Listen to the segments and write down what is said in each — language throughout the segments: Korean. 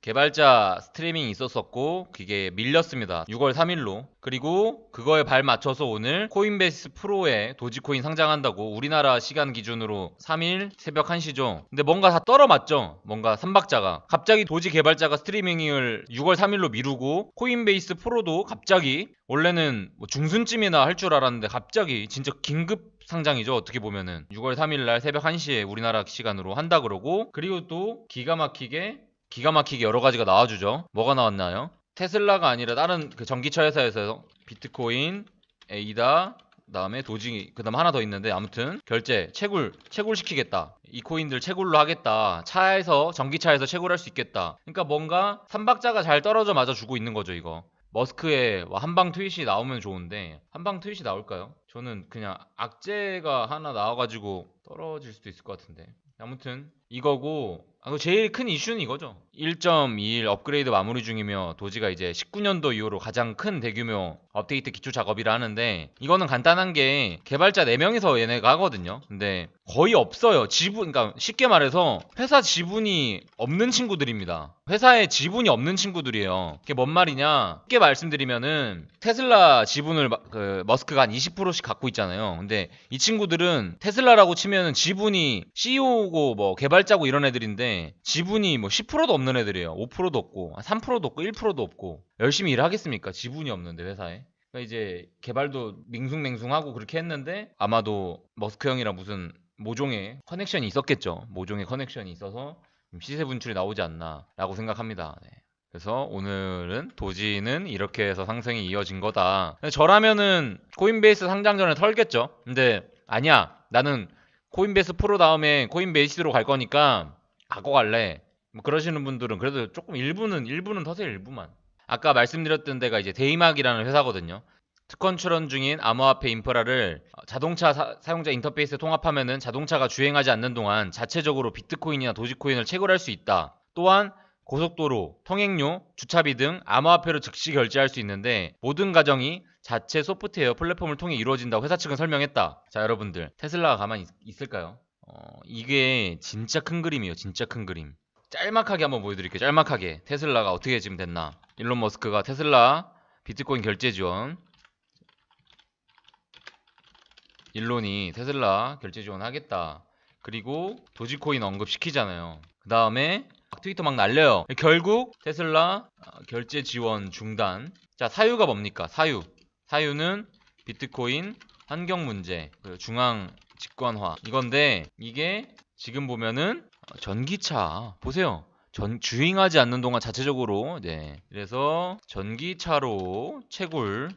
개발자 스트리밍이 있었었고 그게 밀렸습니다. 6월 3일로. 그리고 그거에 발 맞춰서 오늘 코인베이스 프로에 도지코인 상장한다고 우리나라 시간 기준으로 3일 새벽 1시죠. 근데 뭔가 다 떨어맞죠. 뭔가 삼박자가. 갑자기 도지 개발자가 스트리밍을 6월 3일로 미루고 코인베이스 프로도 갑자기 원래는 뭐 중순쯤이나 할 줄 알았는데 갑자기 진짜 긴급 상장이죠. 어떻게 보면은 6월 3일날 새벽 1시에 우리나라 시간으로 한다 그러고, 그리고 또 기가 막히게 여러 가지가 나와주죠. 뭐가 나왔나요? 테슬라가 아니라 다른 그 전기차 회사에서 비트코인, 에이다, 그다음에 도지, 그다음 하나 더 있는데 아무튼 결제 채굴 시키겠다. 이 코인들 채굴로 하겠다. 차에서 전기차에서 채굴할 수 있겠다. 그러니까 뭔가 삼박자가 잘 떨어져 맞아 주고 있는 거죠, 이거. 머스크의 한방 트윗이 나오면 좋은데 한방 트윗이 나올까요? 저는 그냥 악재가 하나 나와가지고 떨어질 수도 있을 것 같은데. 아무튼 이거고, 제일 큰 이슈는 이거죠. 1.21 업그레이드 마무리 중이며 도지가 이제 19년도 이후로 가장 큰 대규모 업데이트 기초 작업이라 하는데, 이거는 간단한 게 개발자 4명이서 얘네가 하거든요. 근데 거의 없어요. 그러니까 쉽게 말해서 회사 지분이 없는 친구들입니다. 회사에 지분이 없는 친구들이에요. 그게 뭔 말이냐? 쉽게 말씀드리면은 테슬라 지분을 머스크가 한 20%씩 갖고 있잖아요. 근데 이 친구들은 테슬라라고 치면은 지분이 CEO고 뭐 개발자고 이런 애들인데 지분이 뭐 10%도 없는 애들이에요. 5%도 없고 3%도 없고 1%도 없고 열심히 일하겠습니까? 지분이 없는데 회사에. 그러니까 이제 개발도 맹숭맹숭하고 그렇게 했는데 아마도 머스크 형이랑 무슨 모종의 커넥션이 있었겠죠. 모종의 커넥션이 있어서 시세 분출이 나오지 않나라고 생각합니다. 네. 그래서 오늘은 도지는 이렇게 해서 상승이 이어진 거다. 저라면은 코인베이스 상장 전에 털겠죠. 근데 아니야. 나는 코인베이스 프로 다음에 코인베이스로 갈 거니까 갖고 갈래. 뭐 그러시는 분들은 그래도 조금 일부는 터세요. 일부만. 아까 말씀드렸던 데가 이제 데이막이라는 회사거든요. 특허 출원 중인 암호화폐 인프라를 자동차 사용자 인터페이스에 통합하면은 자동차가 주행하지 않는 동안 자체적으로 비트코인이나 도지코인을 채굴할 수 있다. 또한 고속도로, 통행료, 주차비 등 암호화폐로 즉시 결제할 수 있는데 모든 과정이 자체 소프트웨어 플랫폼을 통해 이루어진다고 회사 측은 설명했다. 자, 여러분들 테슬라가 가만히 있을까요? 이게 진짜 큰 그림이에요. 진짜 큰 그림. 짤막하게 한번 보여드릴게요. 짤막하게 테슬라가 어떻게 지금 됐나. 일론 머스크가 테슬라 비트코인 결제 지원, 일론이 테슬라 결제 지원하겠다. 그리고 도지코인 언급시키잖아요. 그 다음에 트위터 막 날려요. 결국 테슬라 결제 지원 중단. 자, 사유가 뭡니까? 사유는 비트코인 환경 문제, 중앙 집권화 이건데, 이게 지금 보면은 전기차 보세요. 주행하지 않는 동안 자체적으로, 네, 그래서 전기차로 채굴.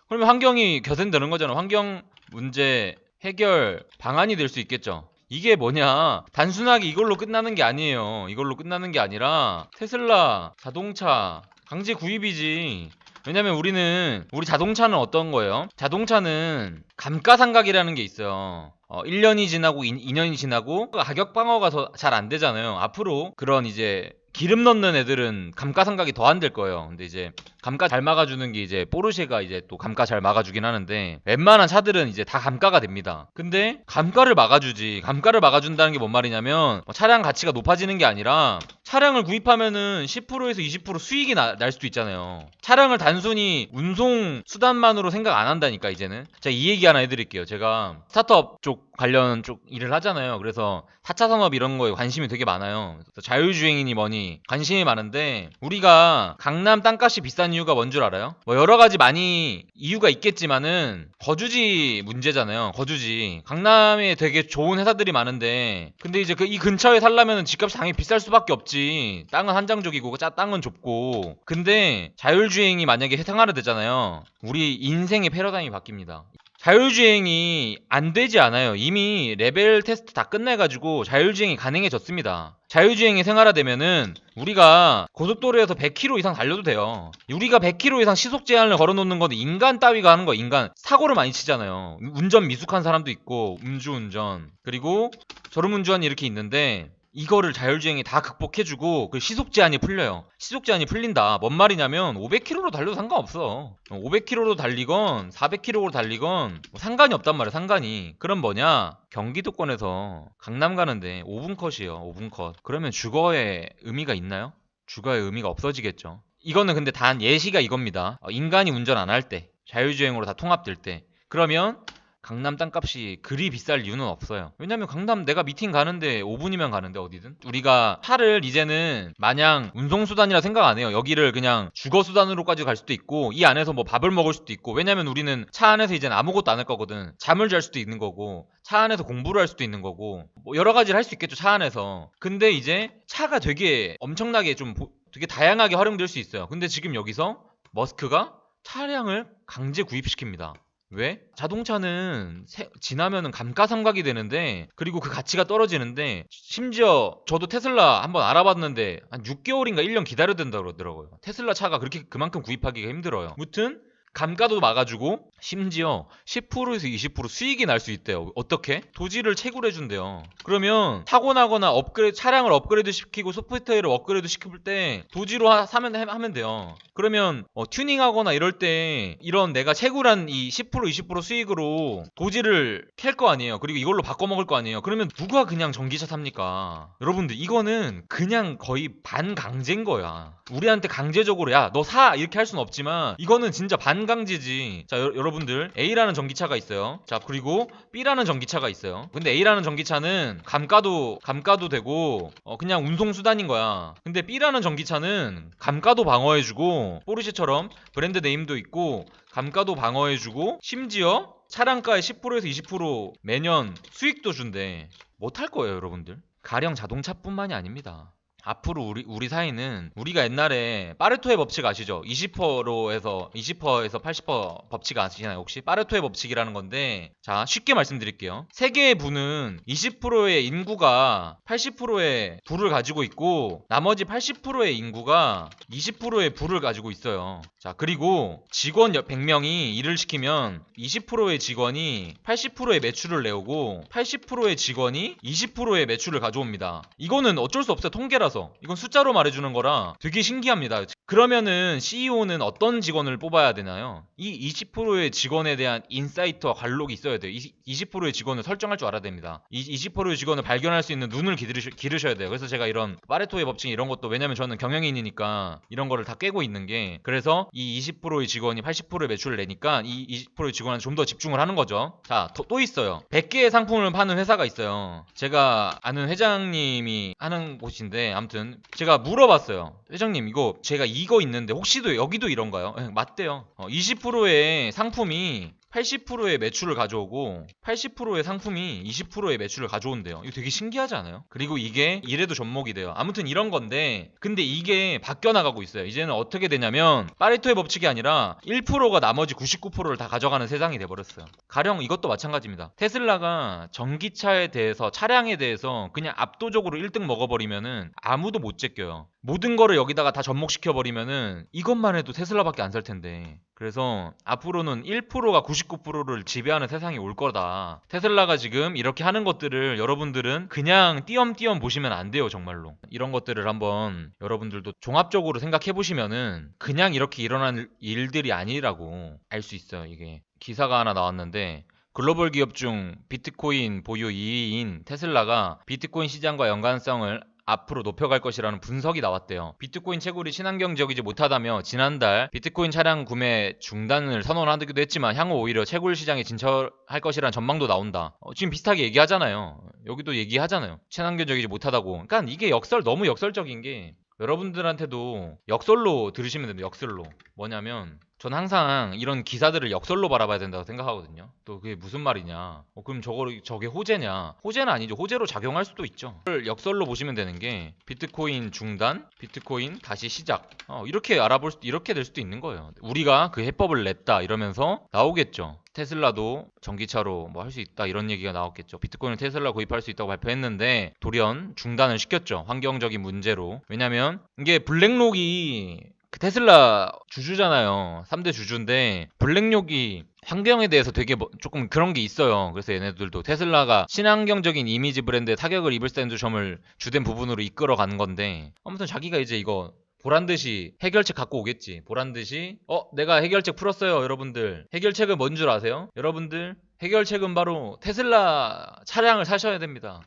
그러면 환경이 개선되는 거잖아. 환경 문제 해결 방안이 될 수 있겠죠. 이게 뭐냐, 단순하게 이걸로 끝나는 게 아니에요. 이걸로 끝나는 게 아니라 테슬라 자동차 강제 구입이지. 왜냐면 우리 자동차는 어떤 거예요? 자동차는 감가상각이라는 게 있어요. 1년이 지나고 2년이 지나고 가격 방어가 더 잘 안 되잖아요. 앞으로 그런 이제 기름 넣는 애들은 감가상각이 더 안 될 거예요. 근데 이제 감가 잘 막아주는 게 이제 포르쉐가 이제 또 감가 잘 막아주긴 하는데, 웬만한 차들은 이제 다 감가가 됩니다. 근데 감가를 막아주지. 감가를 막아준다는 게 뭔 말이냐면 차량 가치가 높아지는 게 아니라 차량을 구입하면은 10%에서 20% 수익이 날 수도 있잖아요. 차량을 단순히 운송 수단만으로 생각 안 한다니까 이제는. 제가 이 얘기 하나 해드릴게요. 제가 스타트업 쪽 관련 쪽 일을 하잖아요. 그래서 4차 산업 이런 거에 관심이 되게 많아요. 그래서 자율주행이니 뭐니 관심이 많은데, 우리가 강남 땅값이 비싼 이유가 뭔 줄 알아요? 뭐 여러 가지 많이 이유가 있겠지만은 거주지 문제잖아요. 거주지. 강남에 되게 좋은 회사들이 많은데, 근데 이제 이 근처에 살려면 집값이 당연히 비쌀 수밖에 없지. 땅은 한정적이고 땅은 좁고. 근데 자율주행이 만약에 생활화되잖아요. 우리 인생의 패러다임이 바뀝니다. 자율주행이 안 되지 않아요. 이미 레벨 테스트 다 끝내가지고 자율주행이 가능해졌습니다. 자율주행이 생활화되면은 우리가 고속도로에서 100km 이상 달려도 돼요. 우리가 100km 이상 시속 제한을 걸어놓는 건 인간 따위가 하는 거. 인간 사고를 많이 치잖아요. 운전 미숙한 사람도 있고, 음주운전, 그리고 졸음운전 이렇게 있는데, 이거를 자율주행이 다 극복해주고 그 시속 제한이 풀려요. 시속 제한이 풀린다. 뭔 말이냐면 500km로 달려도 상관없어. 500km로 달리건 400km로 달리건 뭐 상관이 없단 말이야. 상관이. 그럼 뭐냐, 경기도권에서 강남 가는데 5분 컷이에요. 5분 컷. 그러면 주거에 의미가 있나요? 주가의 의미가 없어지겠죠. 이거는 근데 단 예시가 이겁니다. 인간이 운전 안 할 때, 자율주행으로 다 통합될 때, 그러면 강남 땅값이 그리 비쌀 이유는 없어요. 왜냐면 강남 내가 미팅 가는데 5분이면 가는데 어디든. 우리가 차를 이제는 마냥 운송수단이라 생각 안 해요. 여기를 그냥 주거수단으로까지 갈 수도 있고 이 안에서 뭐 밥을 먹을 수도 있고, 왜냐면 우리는 차 안에서 이제는 아무것도 안 할 거거든. 잠을 잘 수도 있는 거고 차 안에서 공부를 할 수도 있는 거고 뭐 여러 가지를 할 수 있겠죠, 차 안에서. 근데 이제 차가 되게 엄청나게 좀 되게 다양하게 활용될 수 있어요. 근데 지금 여기서 머스크가 차량을 강제 구입시킵니다. 왜? 자동차는 지나면은 감가상각이 되는데, 그리고 그 가치가 떨어지는데, 심지어 저도 테슬라 한번 알아봤는데 한 6개월인가 1년 기다려야 된다고 그러더라고요. 테슬라 차가 그렇게 그만큼 구입하기가 힘들어요. 무튼 감가도 막아주고 심지어 10%에서 20% 수익이 날 수 있대요. 어떻게? 도지를 채굴해준대요. 그러면 타고 나거나 차량을 업그레이드 시키고 소프트웨어를 업그레이드 시킬 때 도지로 하면 돼요. 그러면 튜닝하거나 이럴 때 이런 내가 채굴한 이 10% 20% 수익으로 도지를 캘 거 아니에요. 그리고 이걸로 바꿔먹을 거 아니에요. 그러면 누가 그냥 전기차 삽니까? 여러분들, 이거는 그냥 거의 반강제인 거야. 우리한테 강제적으로 야 너 사 이렇게 할 수는 없지만 이거는 진짜 반강제지. 자, 여러분들, A라는 전기차가 있어요. 자, 그리고 B라는 전기차가 있어요. 근데 A라는 전기차는 감가도 되고 그냥 운송수단인 거야. 근데 B라는 전기차는 감가도 방어해주고 포르쉐처럼 브랜드 네임도 있고 감가도 방어해주고 심지어 차량가의 10%에서 20% 매년 수익도 준대. 못할 거예요, 여러분들. 가령 자동차뿐만이 아닙니다. 앞으로 우리 사회는, 우리가 옛날에 파레토의 법칙 아시죠? 20%에서 80% 법칙 아시나요? 혹시 파레토의 법칙이라는 건데, 자, 쉽게 말씀드릴게요. 세계의 부는 20%의 인구가 80%의 부를 가지고 있고 나머지 80%의 인구가 20%의 부를 가지고 있어요. 자, 그리고 직원 100명이 일을 시키면 20%의 직원이 80%의 매출을 내오고 80%의 직원이 20%의 매출을 가져옵니다. 이거는 어쩔 수 없어요. 통계라서. 이건 숫자로 말해주는 거라 되게 신기합니다. 그러면은 CEO는 어떤 직원을 뽑아야 되나요? 이 20%의 직원에 대한 인사이트와 관록이 있어야 돼요. 20%의 직원을 설정할 줄 알아야 됩니다. 이 20%의 직원을 발견할 수 있는 눈을 기르셔야 돼요. 그래서 제가 이런 파레토의 법칙 이런 것도, 왜냐면 저는 경영인이니까 이런 거를 다 깨고 있는 게, 그래서 이 20%의 직원이 80%의 매출을 내니까 이 20%의 직원한테 좀 더 집중을 하는 거죠. 자, 또 있어요. 100개의 상품을 파는 회사가 있어요. 제가 아는 회장님이 하는 곳인데, 아무튼 제가 물어봤어요. 회장님, 제가 이거 있는데 혹시도 여기도 이런가요? 맞대요. 20%의 상품이 80%의 매출을 가져오고 80%의 상품이 20%의 매출을 가져온대요. 이거 되게 신기하지 않아요? 그리고 이게 이래도 접목이 돼요. 아무튼 이런 건데, 근데 이게 바뀌어나가고 있어요. 이제는 어떻게 되냐면 파레토의 법칙이 아니라 1%가 나머지 99%를 다 가져가는 세상이 돼버렸어요. 가령 이것도 마찬가지입니다. 테슬라가 전기차에 대해서, 차량에 대해서 그냥 압도적으로 1등 먹어버리면은 아무도 못 제껴요. 모든 거를 여기다가 다 접목시켜버리면은 이것만 해도 테슬라밖에 안 살 텐데. 그래서 앞으로는 1%가 99%를 지배하는 세상이 올 거다. 테슬라가 지금 이렇게 하는 것들을 여러분들은 그냥 띄엄띄엄 보시면 안 돼요, 정말로. 이런 것들을 한번 여러분들도 종합적으로 생각해 보시면은 그냥 이렇게 일어난 일들이 아니라고 알 수 있어요. 이게 기사가 하나 나왔는데, 글로벌 기업 중 비트코인 보유 2위인 테슬라가 비트코인 시장과 연관성을 앞으로 높여갈 것이라는 분석이 나왔대요. 비트코인 채굴이 친환경적이지 못하다며 지난달 비트코인 차량 구매 중단을 선언하기도 했지만 향후 오히려 채굴 시장에 진출할 것이라는 전망도 나온다. 지금 비슷하게 얘기하잖아요. 여기도 얘기하잖아요. 친환경적이지 못하다고. 그러니까 이게 너무 역설적인 게, 여러분들한테도 역설로 들으시면 됩니다. 역설로. 뭐냐면 전 항상 이런 기사들을 역설로 바라봐야 된다고 생각하거든요. 또 그게 무슨 말이냐, 그럼 저게 호재냐? 호재는 아니죠. 호재로 작용할 수도 있죠. 그걸 역설로 보시면 되는 게, 비트코인 중단, 비트코인 다시 시작, 이렇게 될 수도 있는 거예요. 우리가 그 해법을 냈다 이러면서 나오겠죠. 테슬라도 전기차로 뭐 할 수 있다 이런 얘기가 나왔겠죠. 비트코인을 테슬라 구입할 수 있다고 발표했는데 돌연 중단을 시켰죠. 환경적인 문제로. 왜냐면 이게 블랙록이 테슬라 주주잖아요. 3대 주주인데 블랙록이 환경에 대해서 되게 조금 그런 게 있어요. 그래서 얘네들도 테슬라가 친환경적인 이미지 브랜드에 타격을 입을 수 있는 점을 주된 부분으로 이끌어 가는 건데, 아무튼 자기가 이제 이거 보란듯이 해결책 갖고 오겠지. 보란듯이 내가 해결책 풀었어요. 여러분들, 해결책은 뭔 줄 아세요? 여러분들, 해결책은 바로 테슬라 차량을 사셔야 됩니다.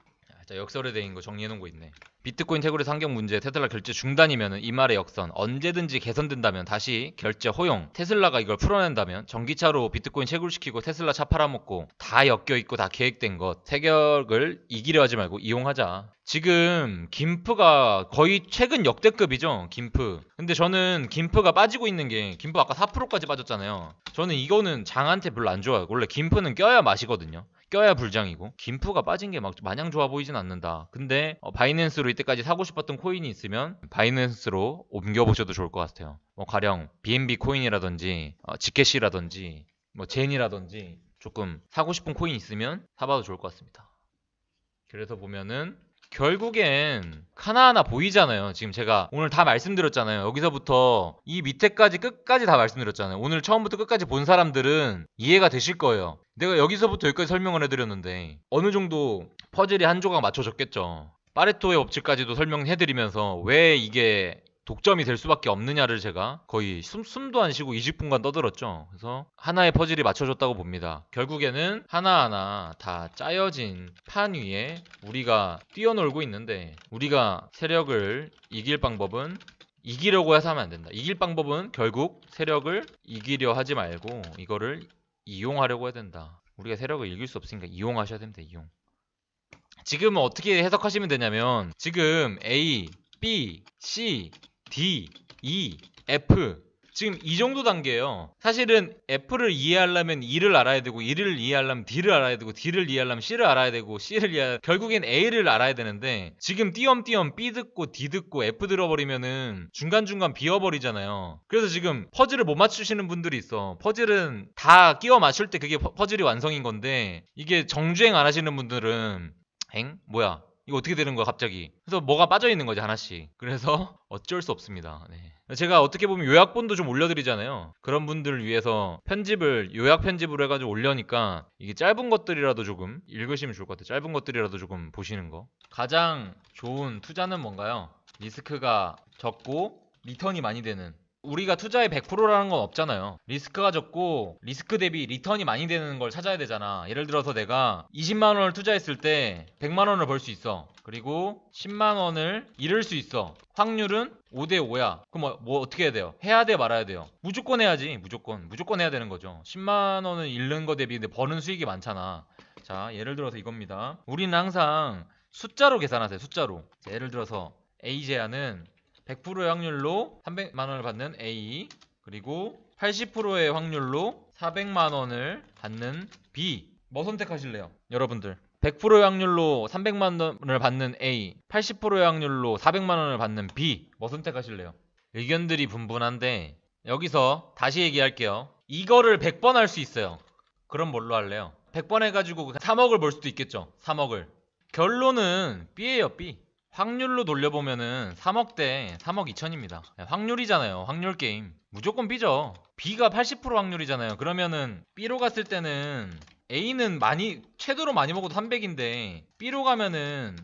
자, 역설에 대인 거 정리해 놓은 거 있네. 비트코인 태그리 상경 문제, 테슬라 결제 중단이면은 이 말의 역선, 언제든지 개선된다면 다시 결제 허용, 테슬라가 이걸 풀어낸다면 전기차로 비트코인 채굴시키고 테슬라 차 팔아먹고 다 엮여있고 다 계획된 것, 태격을 이기려 하지 말고 이용하자. 지금 김프가 거의 최근 역대급이죠. 김프. 근데 저는 김프가 빠지고 있는 게, 김프 아까 4%까지 빠졌잖아요. 저는 이거는 장한테 별로 안 좋아요. 원래 김프는 껴야 맛이거든요. 껴야 불장이고, 김프가 빠진 게 막 마냥 좋아 보이진 않는다. 근데 바이낸스로 이때까지 사고 싶었던 코인이 있으면 바이낸스로 옮겨보셔도 좋을 것 같아요. 뭐 가령 BNB 코인이라든지 지캐시라든지 뭐 젠이라든지 조금 사고 싶은 코인 있으면 사봐도 좋을 것 같습니다. 그래서 보면은 결국엔 하나하나 보이잖아요. 지금 제가 오늘 다 말씀드렸잖아요. 여기서부터 이 밑에까지 끝까지 다 말씀드렸잖아요. 오늘 처음부터 끝까지 본 사람들은 이해가 되실 거예요. 내가 여기서부터 여기까지 설명을 해드렸는데 어느 정도 퍼즐이 한 조각 맞춰졌겠죠. 파레토의 법칙까지도 설명해드리면서 왜 이게 독점이 될 수밖에 없느냐를 제가 거의 숨도 안 쉬고 20분간 떠들었죠. 그래서 하나의 퍼즐이 맞춰졌다고 봅니다. 결국에는 하나하나 다 짜여진 판 위에 우리가 뛰어놀고 있는데, 우리가 세력을 이길 방법은 이기려고 해서 하면 안 된다. 이길 방법은 결국 세력을 이기려 하지 말고 이거를 이용하려고 해야 된다. 우리가 세력을 이길 수 없으니까 이용하셔야 됩니다. 이용. 지금은 어떻게 해석하시면 되냐면, 지금 A, B, C, D, E, F, 지금 이 정도 단계예요. 사실은 F를 이해하려면 E를 알아야 되고, E를 이해하려면 D를 알아야 되고, D를 이해하려면 C를 알아야 되고, 결국엔 A를 알아야 되는데, 지금 띄엄띄엄 B 듣고 D 듣고 F 들어버리면은 중간중간 비어버리잖아요. 그래서 지금 퍼즐을 못 맞추시는 분들이 있어. 퍼즐은 다 끼워 맞출 때 그게 퍼즐이 완성인 건데, 이게 정주행 안 하시는 분들은 뭐야? 이거 어떻게 되는 거야 갑자기? 그래서 뭐가 빠져있는 거지 하나씩. 그래서 어쩔 수 없습니다. 네. 제가 어떻게 보면 요약본도 좀 올려드리잖아요. 그런 분들을 위해서 편집을 요약 편집으로 해가지고 올려니까 이게 짧은 것들이라도 조금 읽으시면 좋을 것 같아요. 짧은 것들이라도 조금 보시는 거. 가장 좋은 투자는 뭔가요? 리스크가 적고 리턴이 많이 되는. 우리가 투자의 100%라는 건 없잖아요. 리스크가 적고 리스크 대비 리턴이 많이 되는 걸 찾아야 되잖아. 예를 들어서 내가 20만 원을 투자했을 때 100만 원을 벌 수 있어. 그리고 10만 원을 잃을 수 있어. 확률은 5대 5야. 그럼 뭐 어떻게 해야 돼요? 해야 돼 말아야 돼요? 무조건 해야지. 무조건 해야 되는 거죠. 10만 원을 잃는 거 대비 버는 수익이 많잖아. 자, 예를 들어서 이겁니다. 우리는 항상 숫자로 계산하세요. 숫자로. 자, 예를 들어서 A 제안은 100%의 확률로 300만 원을 받는 A, 그리고 80%의 확률로 400만 원을 받는 B. 뭐 선택하실래요? 여러분들. 100%의 확률로 300만 원을 받는 A, 80%의 확률로 400만 원을 받는 B. 뭐 선택하실래요? 의견들이 분분한데 여기서 다시 얘기할게요. 이거를 100번 할 수 있어요. 그럼 뭘로 할래요? 100번 해가지고 3억을 벌 수도 있겠죠. 3억을. 결론은 B예요, B. 확률로 돌려보면은 3억 대 3억 2천입니다. 확률이잖아요. 확률 게임. 무조건 B죠. B가 80% 확률이잖아요. 그러면은 B로 갔을 때는 A는 최대로 많이 먹어도 300인데 B로 가면은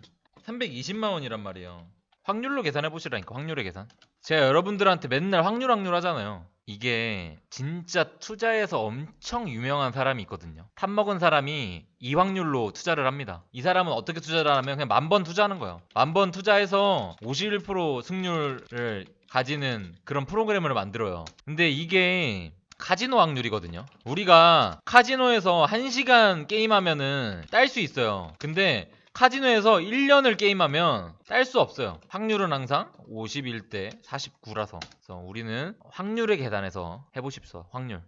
320만 원이란 말이에요. 확률로 계산해 보시라니까. 확률의 계산. 제가 여러분들한테 맨날 확률 하잖아요. 이게 진짜 투자에서 엄청 유명한 사람이 있거든요. 탑먹은 사람이 이 확률로 투자를 합니다. 이 사람은 어떻게 투자를 하면 그냥 10,000번 투자하는 거예요. 10,000번 투자해서 51% 승률을 가지는 그런 프로그램을 만들어요. 근데 이게 카지노 확률이거든요. 우리가 카지노에서 1시간 게임하면은 딸 수 있어요. 근데 카지노에서 1년을 게임하면 딸 수 없어요. 확률은 항상 51대 49라서. 그래서 우리는 확률의 계산에서 해보십시오. 확률.